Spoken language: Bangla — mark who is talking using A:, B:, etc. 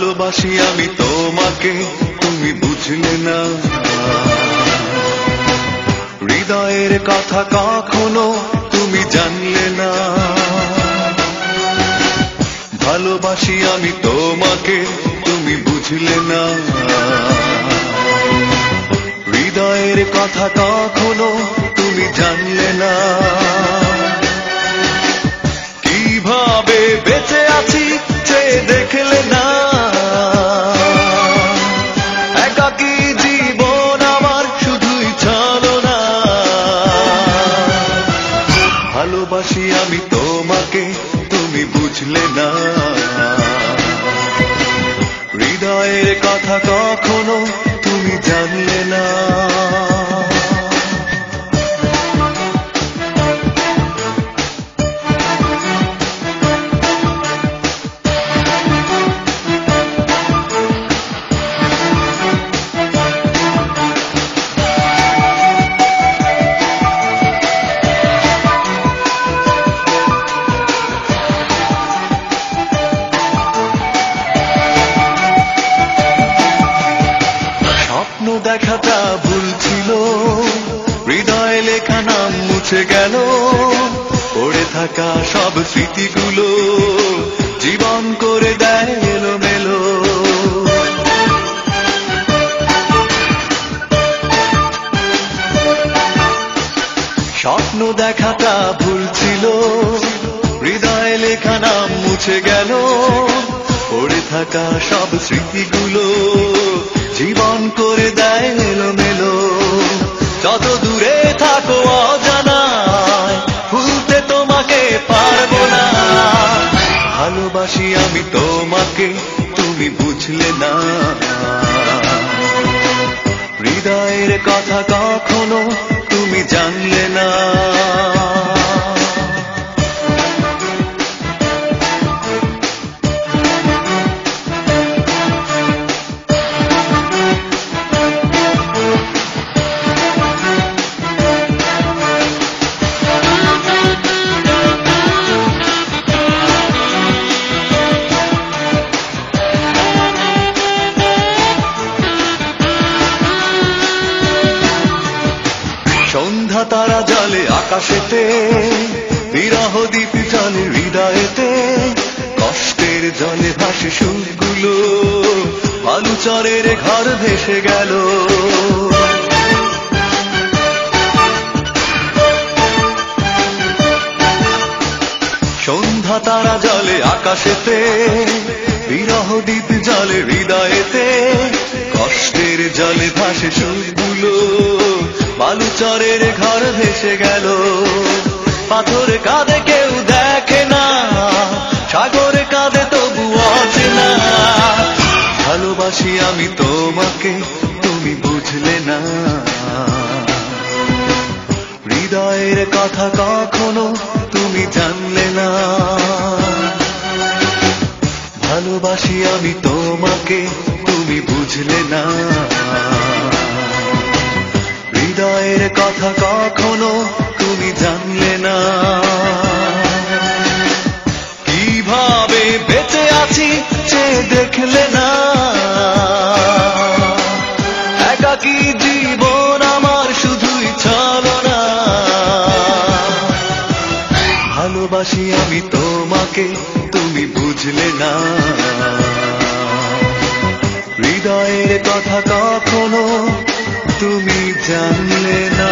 A: ভালোবাসি আমি তোমাকে, তুমি বুঝলে না। হৃদয়ের কথা কখনো তুমি জানলে না। ভালোবাসি আমি তোমাকে, তুমি বুঝলে না। হৃদয়ের কথা কখনো তুমি জানলে না। কিভাবে বেঁচে আছি চেয়ে দেখলে না। একাকী জীবন আমার শুধুই ছলনা। ভালোবাসি আমি তোমাকে, তুমি বুঝলে না। হৃদয়ের কথা কখনো তুমি জানলে না। দেখাটা ভুল ছিল, হৃদয়ে লেখা নাম মুছে গেল। পড়ে থাকা সব স্মৃতিগুলো জীবন করে দেয় এলোমেলো। স্বপ্ন দেখাটা ভুল ছিল, হৃদয়ে লেখা নাম মুছে গেল। পড়ে থাকা সব স্মৃতিগুলো জীবন করে দেয় এলোমেলো। যত দূরে থাকো অজানায়, ভুলতে তোমাকে পারবো না। ভালোবাসি আমি তোমাকে, তুমি বুঝলে না। হৃদয়ের কথা কখনো তুমি জানলে না। সন্ধ্যা তারা জলে আকাশেতে, বিরহ দ্বীপ জলে হৃদয়েতে। কষ্টের জলে ভাসে সুরগুলো, বালুচরের ঘর ভেসে গেল। সন্ধ্যা তারা জলে আকাশেতে, বিরহ দ্বীপ জলে হৃদয়েতে। কষ্টের জলে ভাসে সুরগুলো, বালুচরের ঘর ভেসে গেল। পাথর কাঁধে কেউ দেখে না, সাগরে কাঁধে তবু অচেনা। ভালোবাসি আমি তোমাকে, তুমি বুঝলে না। হৃদয়ের কথা কখনো তুমি জানলে না। ভালোবাসি আমি তোমাকে, তুমি বুঝলে না। হৃদয়ের কথা কখনো তুমি জানলে না। কিভাবে বেঁচে আছি চেয়ে দেখলে না। একাকী জীবন আমার শুধুই ছলনা। ভালোবাসি আমি তোমাকে, তুমি বুঝলে না। হৃদয়ের কথা কখনো তুমি জানলে না।